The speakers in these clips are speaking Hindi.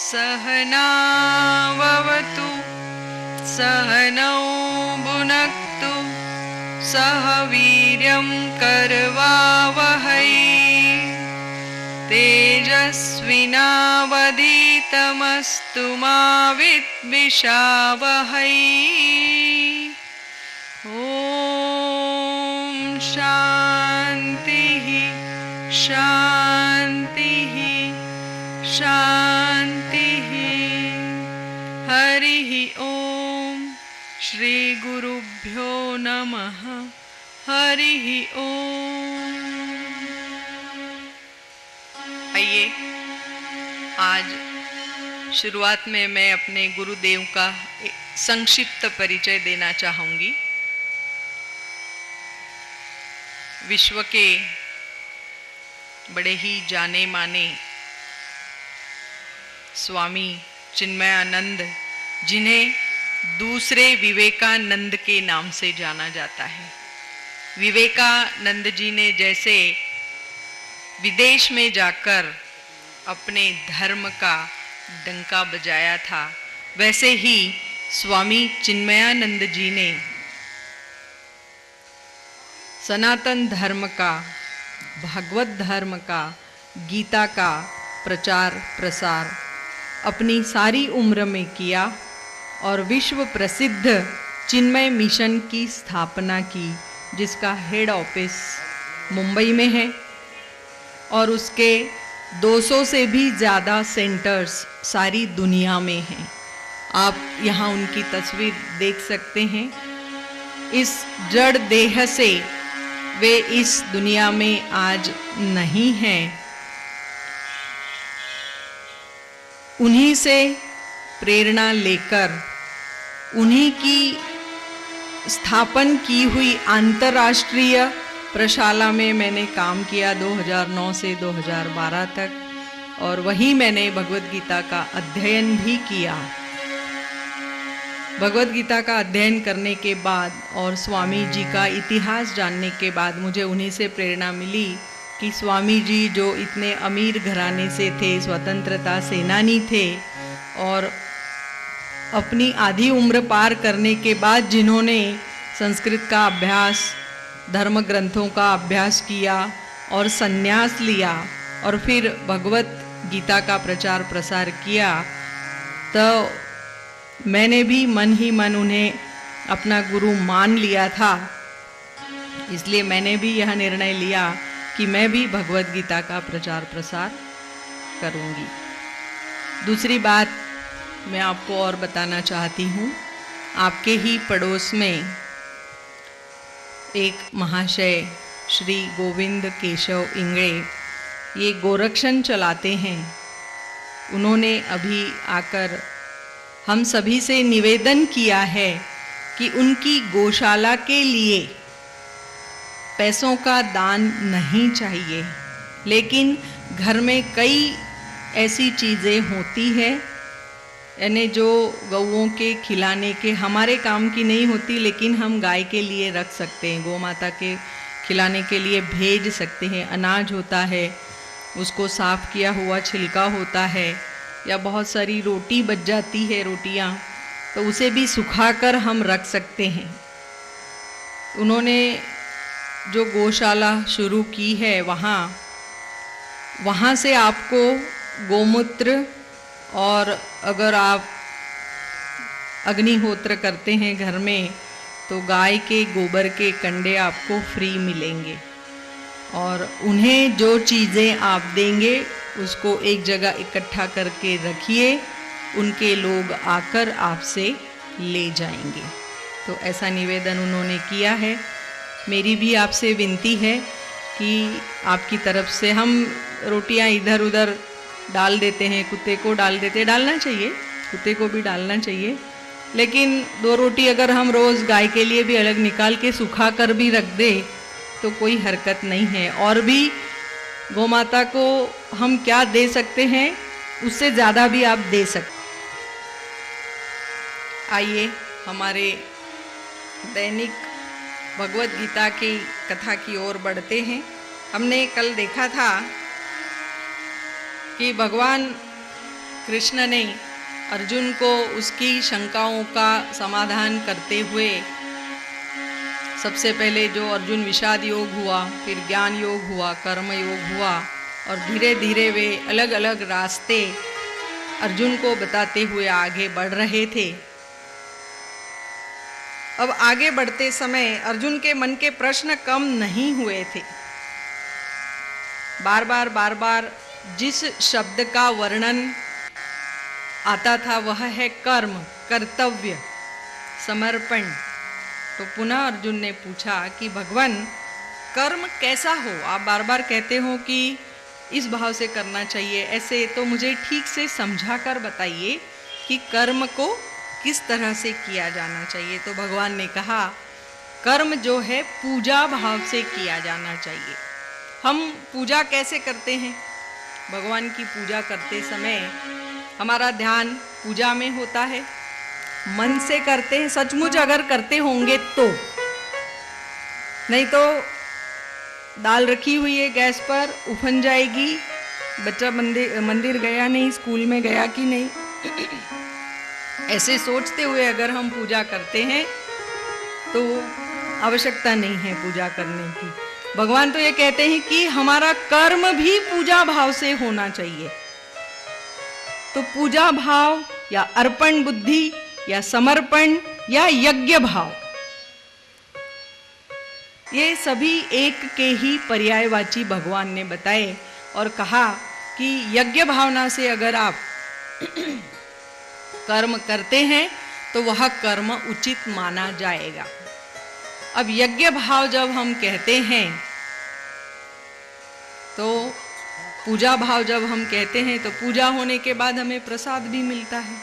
सहनाववतु सहनौ भुनक्तु सह वीर्यं करवावहै तेजस्विनावधीतमस्तु मा विद्विषावहै। ॐ शान्तिः शान्तिः शान्तिः। हरिः ॐ श्री गुरुभ्यो नमः। हरिः ॐ। आइए आज शुरुआत में मैं अपने गुरुदेव का संक्षिप्त परिचय देना चाहूँगी। विश्व के बड़े ही जाने माने स्वामी चिन्मयानंद, जिन्हें दूसरे विवेकानंद के नाम से जाना जाता है। विवेकानंद जी ने जैसे विदेश में जाकर अपने धर्म का डंका बजाया था, वैसे ही स्वामी चिन्मयानंद जी ने सनातन धर्म का, भागवत धर्म का, गीता का प्रचार प्रसार अपनी सारी उम्र में किया और विश्व प्रसिद्ध चिन्मय मिशन की स्थापना की, जिसका हेड ऑफिस मुंबई में है और उसके 200 से भी ज़्यादा सेंटर्स सारी दुनिया में हैं। आप यहाँ उनकी तस्वीर देख सकते हैं। इस जड़ देह से वे इस दुनिया में आज नहीं हैं। उन्हीं से प्रेरणा लेकर उन्हीं की स्थापन की हुई अंतर्राष्ट्रीय प्रशाला में मैंने काम किया 2009 से 2012 तक, और वहीं मैंने भगवद गीता का अध्ययन भी किया। भगवद गीता का अध्ययन करने के बाद और स्वामी जी का इतिहास जानने के बाद मुझे उन्हीं से प्रेरणा मिली कि स्वामी जी जो इतने अमीर घराने से थे, स्वतंत्रता सेनानी थे, और अपनी आधी उम्र पार करने के बाद जिन्होंने संस्कृत का अभ्यास, धर्म ग्रंथों का अभ्यास किया और संन्यास लिया और फिर भगवत गीता का प्रचार प्रसार किया, तो मैंने भी मन ही मन उन्हें अपना गुरु मान लिया था। इसलिए मैंने भी यह निर्णय लिया कि मैं भी भगवत गीता का प्रचार प्रसार करूंगी। दूसरी बात मैं आपको और बताना चाहती हूँ। आपके ही पड़ोस में एक महाशय श्री गोविंद केशव इंगड़े ये गोरक्षण चलाते हैं। उन्होंने अभी आकर हम सभी से निवेदन किया है कि उनकी गौशाला के लिए पैसों का दान नहीं चाहिए, लेकिन घर में कई ऐसी चीज़ें होती है, यानी जो गौओं के खिलाने के हमारे काम की नहीं होती, लेकिन हम गाय के लिए रख सकते हैं, गौ माता के खिलाने के लिए भेज सकते हैं। अनाज होता है, उसको साफ़ किया हुआ छिलका होता है, या बहुत सारी रोटी बच जाती है, रोटियां, तो उसे भी सुखाकर हम रख सकते हैं। उन्होंने जो गौशाला शुरू की है वहाँ से आपको गोमूत्र, और अगर आप अग्निहोत्र करते हैं घर में तो गाय के गोबर के कंडे आपको फ्री मिलेंगे, और उन्हें जो चीज़ें आप देंगे उसको एक जगह इकट्ठा करके रखिए, उनके लोग आकर आपसे ले जाएंगे। तो ऐसा निवेदन उन्होंने किया है। मेरी भी आपसे विनती है कि आपकी तरफ से हम रोटियां इधर उधर डाल देते हैं, कुत्ते को डालना चाहिए, कुत्ते को भी डालना चाहिए, लेकिन 2 रोटी अगर हम रोज़ गाय के लिए भी अलग निकाल के सुखा कर भी रख दे तो कोई हरकत नहीं है। और भी गौ माता को हम क्या दे सकते हैं, उससे ज़्यादा भी आप दे सकते। आइए हमारे दैनिक भगवत गीता की कथा की ओर बढ़ते हैं। हमने कल देखा था कि भगवान कृष्ण ने अर्जुन को उसकी शंकाओं का समाधान करते हुए सबसे पहले जो अर्जुन विषाद योग हुआ, फिर ज्ञान योग हुआ, कर्म योग हुआ, और धीरे धीरे वे अलग अलग रास्ते अर्जुन को बताते हुए आगे बढ़ रहे थे। अब आगे बढ़ते समय अर्जुन के मन के प्रश्न कम नहीं हुए थे। बार बार जिस शब्द का वर्णन आता था वह है कर्म, कर्तव्य, समर्पण। तो पुनः अर्जुन ने पूछा कि भगवान कर्म कैसा हो? आप बार बार कहते हो कि इस भाव से करना चाहिए, ऐसे तो मुझे ठीक से समझा कर बताइए कि कर्म को किस तरह से किया जाना चाहिए। तो भगवान ने कहा कर्म जो है पूजा भाव से किया जाना चाहिए। हम पूजा कैसे करते हैं? भगवान की पूजा करते समय हमारा ध्यान पूजा में होता है, मन से करते हैं, सचमुच अगर करते होंगे तो। नहीं तो दाल रखी हुई है गैस पर, उफन जाएगी, बच्चा मंदिर गया नहीं, स्कूल में गया कि नहीं, ऐसे सोचते हुए अगर हम पूजा करते हैं तो आवश्यकता नहीं है पूजा करने की। भगवान तो ये कहते हैं कि हमारा कर्म भी पूजा भाव से होना चाहिए। तो पूजा भाव या अर्पण बुद्धि या समर्पण या यज्ञ भाव, ये सभी एक के ही पर्यायवाची भगवान ने बताए और कहा कि यज्ञ भावना से अगर आप कर्म करते हैं तो वह कर्म उचित माना जाएगा। अब यज्ञ भाव जब हम कहते हैं तो पूजा भाव जब हम कहते हैं तो पूजा होने के बाद हमें प्रसाद भी मिलता है।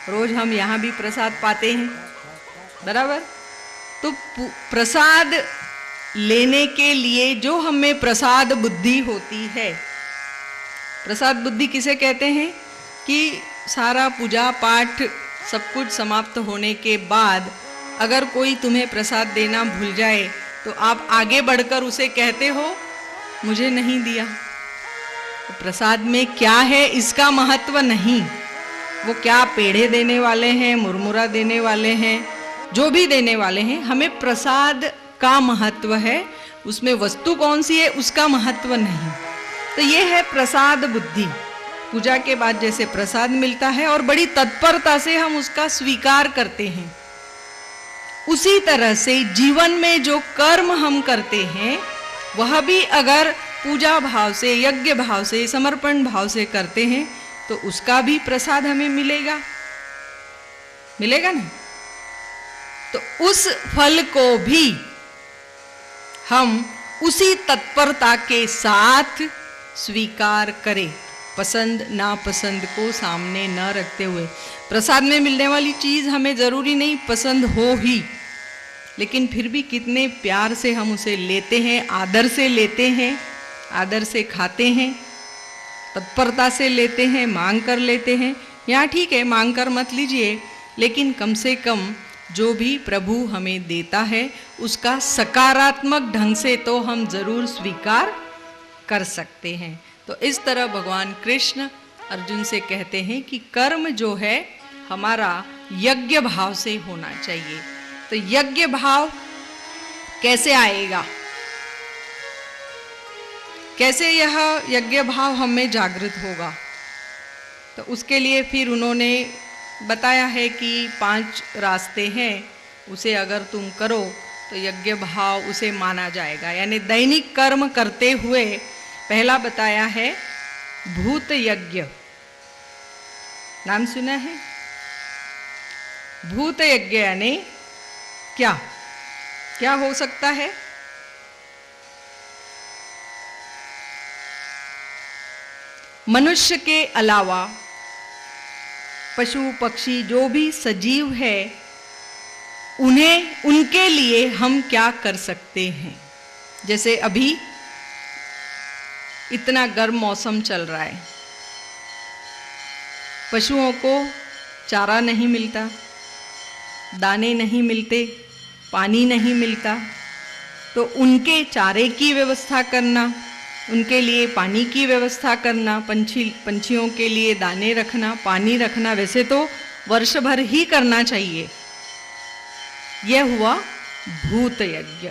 रोज हम यहाँ भी प्रसाद पाते हैं, बराबर। तो प्रसाद लेने के लिए जो हमें प्रसाद बुद्धि होती है, प्रसाद बुद्धि किसे कहते हैं? कि सारा पूजा पाठ सब कुछ समाप्त होने के बाद अगर कोई तुम्हें प्रसाद देना भूल जाए तो आप आगे बढ़कर उसे कहते हो मुझे नहीं दिया। तो प्रसाद में क्या है इसका महत्व नहीं, वो क्या पेड़े देने वाले हैं, मुरमुरा देने वाले हैं, जो भी देने वाले हैं, हमें प्रसाद का महत्व है, उसमें वस्तु कौन सी है उसका महत्व नहीं। तो ये है प्रसाद बुद्धि। पूजा के बाद जैसे प्रसाद मिलता है और बड़ी तत्परता से हम उसका स्वीकार करते हैं, उसी तरह से जीवन में जो कर्म हम करते हैं वह भी अगर पूजा भाव से, यज्ञ भाव से, समर्पण भाव से करते हैं तो उसका भी प्रसाद हमें मिलेगा, मिलेगा ना। तो उस फल को भी हम उसी तत्परता के साथ स्वीकार करें, पसंद नापसंद को सामने न रखते हुए। प्रसाद में मिलने वाली चीज़ हमें ज़रूरी नहीं पसंद हो ही, लेकिन फिर भी कितने प्यार से हम उसे लेते हैं, आदर से लेते हैं, आदर से खाते हैं, तत्परता से लेते हैं, मांग कर लेते हैं। यहाँ ठीक है मांग कर मत लीजिए, लेकिन कम से कम जो भी प्रभु हमें देता है उसका सकारात्मक ढंग से तो हम जरूर स्वीकार कर सकते हैं। तो इस तरह भगवान कृष्ण अर्जुन से कहते हैं कि कर्म जो है हमारा यज्ञ भाव से होना चाहिए। तो यज्ञ भाव कैसे आएगा, कैसे यह यज्ञ भाव हमें जागृत होगा? तो उसके लिए फिर उन्होंने बताया है कि 5 रास्ते हैं, उसे अगर तुम करो तो यज्ञ भाव उसे माना जाएगा। यानी दैनिक कर्म करते हुए पहला बताया है भूत यज्ञ, नाम सुना है? भूत यज्ञ यानी क्या क्या हो सकता है? मनुष्य के अलावा पशु पक्षी जो भी सजीव है उन्हें, उनके लिए हम क्या कर सकते हैं। जैसे अभी इतना गर्म मौसम चल रहा है, पशुओं को चारा नहीं मिलता, दाने नहीं मिलते, पानी नहीं मिलता, तो उनके चारे की व्यवस्था करना, उनके लिए पानी की व्यवस्था करना, पंछियों के लिए दाने रखना, पानी रखना, वैसे तो वर्ष भर ही करना चाहिए। यह हुआ भूत यज्ञ।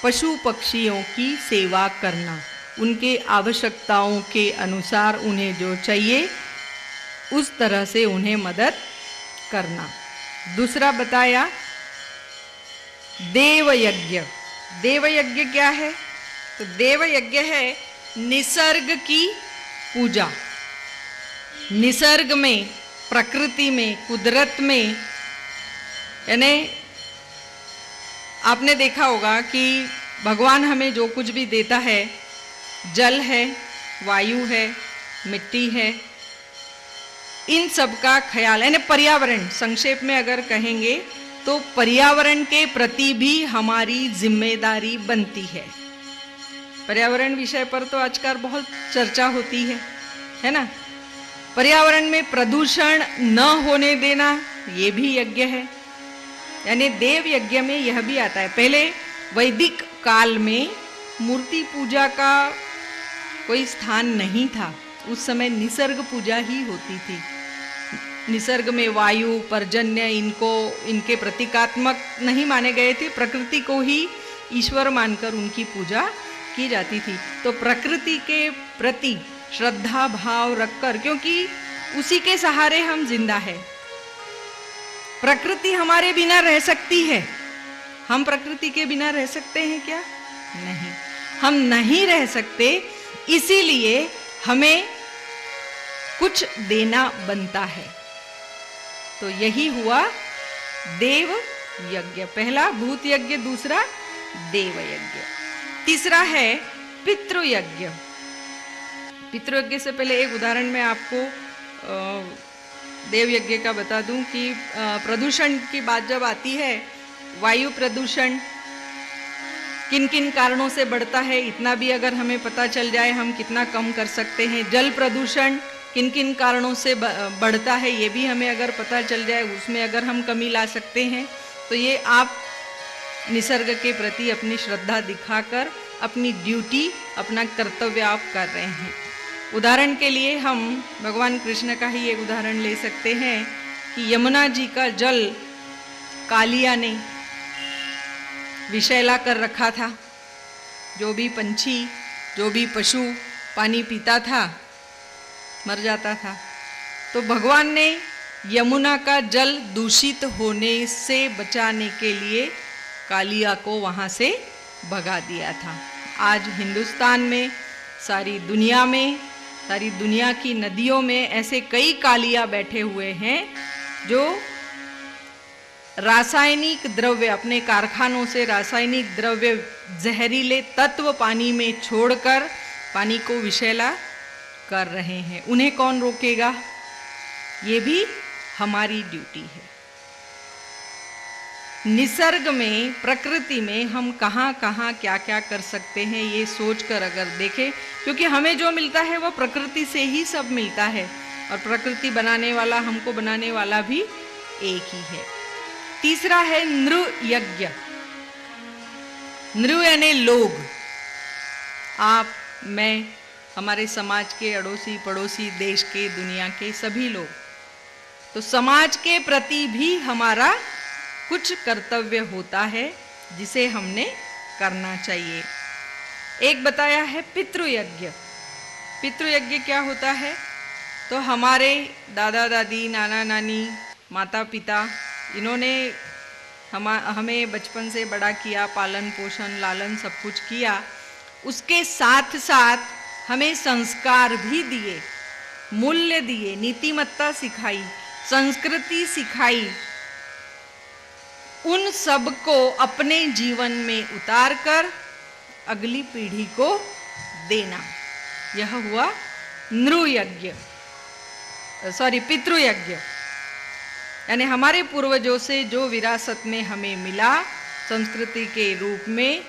पशु पक्षियों की सेवा करना, उनके आवश्यकताओं के अनुसार उन्हें जो चाहिए उस तरह से उन्हें मदद करना। दूसरा बताया देव यज्ञ। देव यज्ञ क्या है? तो देव यज्ञ है निसर्ग की पूजा। निसर्ग में, प्रकृति में, कुदरत में, यानी आपने देखा होगा कि भगवान हमें जो कुछ भी देता है, जल है, वायु है, मिट्टी है, इन सब का ख्याल, यानी पर्यावरण, संक्षेप में अगर कहेंगे तो पर्यावरण के प्रति भी हमारी जिम्मेदारी बनती है। पर्यावरण विषय पर तो आजकल बहुत चर्चा होती है ना। पर्यावरण में प्रदूषण न होने देना, ये भी यज्ञ है। यानी देव यज्ञ में यह भी आता है। पहले वैदिक काल में मूर्ति पूजा का कोई स्थान नहीं था, उस समय निसर्ग पूजा ही होती थी। निसर्ग में वायु, पर्जन्य, इनके प्रतीकात्मक नहीं माने गए थे, प्रकृति को ही ईश्वर मानकर उनकी पूजा की जाती थी। तो प्रकृति के प्रति श्रद्धा भाव रखकर, क्योंकि उसी के सहारे हम जिंदा है। प्रकृति हमारे बिना रह सकती है, हम प्रकृति के बिना रह सकते हैं क्या? नहीं, हम नहीं रह सकते। इसीलिए हमें कुछ देना बनता है। तो यही हुआ देव यज्ञ। पहला भूत यज्ञ, दूसरा देव यज्ञ। तीसरा है पितृयज्ञ। पितृयज्ञ से पहले एक उदाहरण मैं आपको देव यज्ञ का बता दूं कि प्रदूषण की बात जब आती है, वायु प्रदूषण किन किन कारणों से बढ़ता है, इतना भी अगर हमें पता चल जाए हम कितना कम कर सकते हैं। जल प्रदूषण किन किन कारणों से बढ़ता है, ये भी हमें अगर पता चल जाए, उसमें अगर हम कमी ला सकते हैं, तो ये आप निसर्ग के प्रति अपनी श्रद्धा दिखाकर अपनी ड्यूटी, अपना कर्तव्य आप कर रहे हैं। उदाहरण के लिए हम भगवान कृष्ण का ही एक उदाहरण ले सकते हैं कि यमुना जी का जल कालिया ने विषैला कर रखा था। जो भी पंछी, जो भी पशु पानी पीता था मर जाता था। तो भगवान ने यमुना का जल दूषित होने से बचाने के लिए कालिया को वहाँ से भगा दिया था। आज हिंदुस्तान में, सारी दुनिया में, सारी दुनिया की नदियों में ऐसे कई कालिया बैठे हुए हैं जो रासायनिक द्रव्य, अपने कारखानों से रासायनिक द्रव्य, जहरीले तत्व पानी में छोड़कर पानी को विषैला कर रहे हैं। उन्हें कौन रोकेगा? ये भी हमारी ड्यूटी है। निसर्ग में, प्रकृति में हम कहाँ कहाँ क्या क्या कर सकते हैं, ये सोचकर अगर देखें, क्योंकि हमें जो मिलता है वो प्रकृति से ही सब मिलता है, और प्रकृति बनाने वाला, हमको बनाने वाला भी एक ही है। तीसरा है नृ यज्ञ। नृ यानी लोग, आप, मैं, हमारे समाज के अड़ोसी पड़ोसी, देश के, दुनिया के सभी लोग। तो समाज के प्रति भी हमारा कुछ कर्तव्य होता है जिसे हमने करना चाहिए। एक बताया है पितृयज्ञ। पितृयज्ञ क्या होता है? तो हमारे दादा दादी, नाना नानी, माता पिता, इन्होंने हमें बचपन से बड़ा किया, पालन पोषण लालन सब कुछ किया। उसके साथ साथ हमें संस्कार भी दिए, मूल्य दिए, नीतिमत्ता सिखाई, संस्कृति सिखाई। उन सब को अपने जीवन में उतारकर अगली पीढ़ी को देना, यह हुआ नृयज्ञ, पितृयज्ञ। यानी हमारे पूर्वजों से जो विरासत में हमें मिला, संस्कृति के रूप में,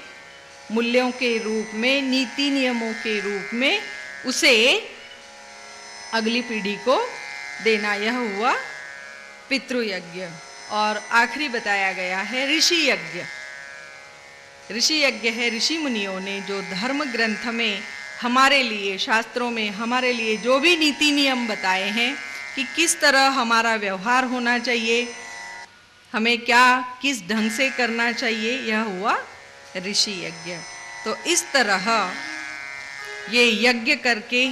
मूल्यों के रूप में, नीति नियमों के रूप में, उसे अगली पीढ़ी को देना, यह हुआ पितृयज्ञ। और आखिरी बताया गया है ऋषि यज्ञ। ऋषि यज्ञ है। ऋषि मुनियों ने जो धर्म ग्रंथ में हमारे लिए, शास्त्रों में हमारे लिए जो भी नीति नियम बताए हैं कि किस तरह हमारा व्यवहार होना चाहिए, हमें क्या किस ढंग से करना चाहिए, यह हुआ ऋषि यज्ञ। तो इस तरह ये यज्ञ करके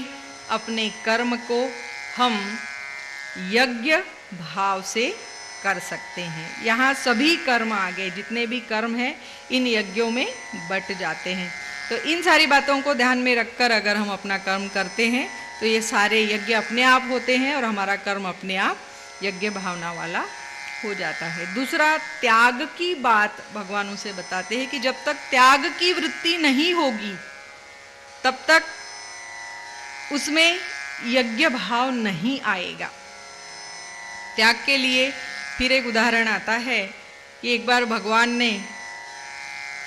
अपने कर्म को हम यज्ञ भाव से कर सकते हैं। यहाँ सभी कर्म आगे जितने भी कर्म हैं इन यज्ञों में बट जाते हैं। तो इन सारी बातों को ध्यान में रखकर अगर हम अपना कर्म करते हैं तो ये सारे यज्ञ अपने आप होते हैं और हमारा कर्म अपने आप यज्ञ भावना वाला हो जाता है। दूसरा, त्याग की बात भगवान उसे बताते हैं कि जब तक त्याग की वृत्ति नहीं होगी तब तक उसमें यज्ञ भाव नहीं आएगा। त्याग के लिए फिर एक उदाहरण आता है कि एक बार भगवान ने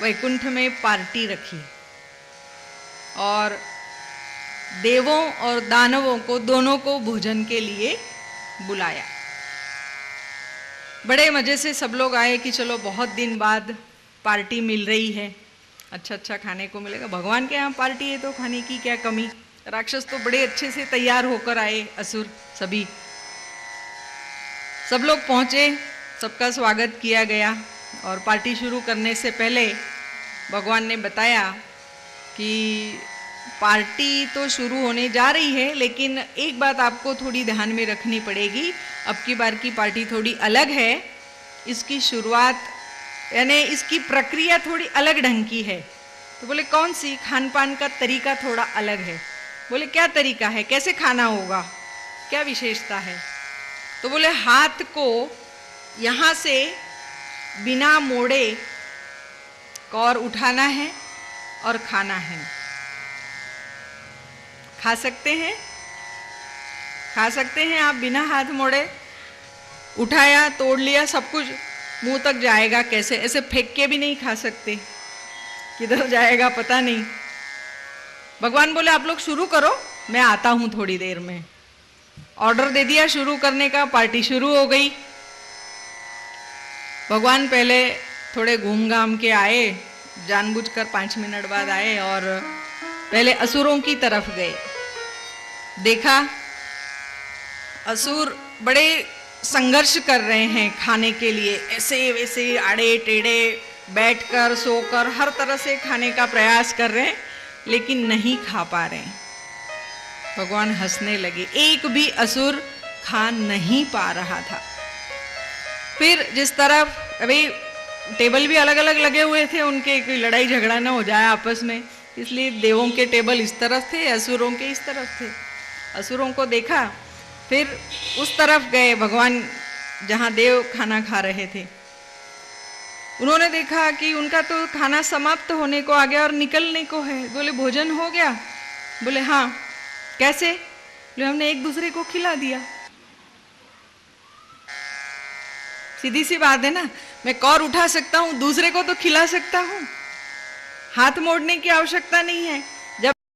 वैकुंठ में पार्टी रखी और देवों और दानवों को दोनों को भोजन के लिए बुलाया। बड़े मजे से सब लोग आए कि चलो बहुत दिन बाद पार्टी मिल रही है, अच्छा अच्छा खाने को मिलेगा। भगवान के यहाँ पार्टी है तो खाने की क्या कमी। राक्षस तो बड़े अच्छे से तैयार होकर आए, असुर सभी, सब लोग पहुँचे, सबका स्वागत किया गया। और पार्टी शुरू करने से पहले भगवान ने बताया कि पार्टी तो शुरू होने जा रही है, लेकिन एक बात आपको थोड़ी ध्यान में रखनी पड़ेगी। अब की बार की पार्टी थोड़ी अलग है, इसकी शुरुआत यानी इसकी प्रक्रिया थोड़ी अलग ढंग की है। तो बोले कौन सी? खान पान का तरीका थोड़ा अलग है। बोले क्या तरीका है, कैसे खाना होगा, क्या विशेषता है? तो बोले हाथ को यहाँ से बिना मोड़े कौर उठाना है और खाना है। खा सकते हैं, खा सकते हैं आप बिना हाथ मोड़े। उठाया, तोड़ लिया, सब कुछ मुंह तक जाएगा कैसे? ऐसे फेंक के भी नहीं खा सकते, किधर जाएगा पता नहीं। भगवान बोले आप लोग शुरू करो, मैं आता हूं थोड़ी देर में। ऑर्डर दे दिया शुरू करने का, पार्टी शुरू हो गई। भगवान पहले थोड़े घूम घाम के आए, जानबूझकर 5 मिनट बाद आए और पहले असुरों की तरफ गए। देखा असुर बड़े संघर्ष कर रहे हैं खाने के लिए, ऐसे वैसे आड़े टेढ़े बैठकर सोकर हर तरह से खाने का प्रयास कर रहे हैं, लेकिन नहीं खा पा रहे हैं। भगवान हंसने लगे, एक भी असुर खा नहीं पा रहा था। फिर जिस तरफ अभी टेबल भी अलग अलग लगे हुए थे उनके, कोई लड़ाई झगड़ा ना हो जाए आपस में, इसलिए देवों के टेबल इस तरफ थे, असुरों के इस तरफ थे। असुरों को देखा, फिर उस तरफ गए भगवान जहाँ देव खाना खा रहे थे। उन्होंने देखा कि उनका तो खाना समाप्त होने को आ गया और निकलने को है। बोले भोजन हो गया? बोले हाँ। कैसे? बोले हमने एक दूसरे को खिला दिया। सीधी सी बात है ना, मैं कौर उठा सकता हूँ, दूसरे को तो खिला सकता हूँ, हाथ मोड़ने की आवश्यकता नहीं है।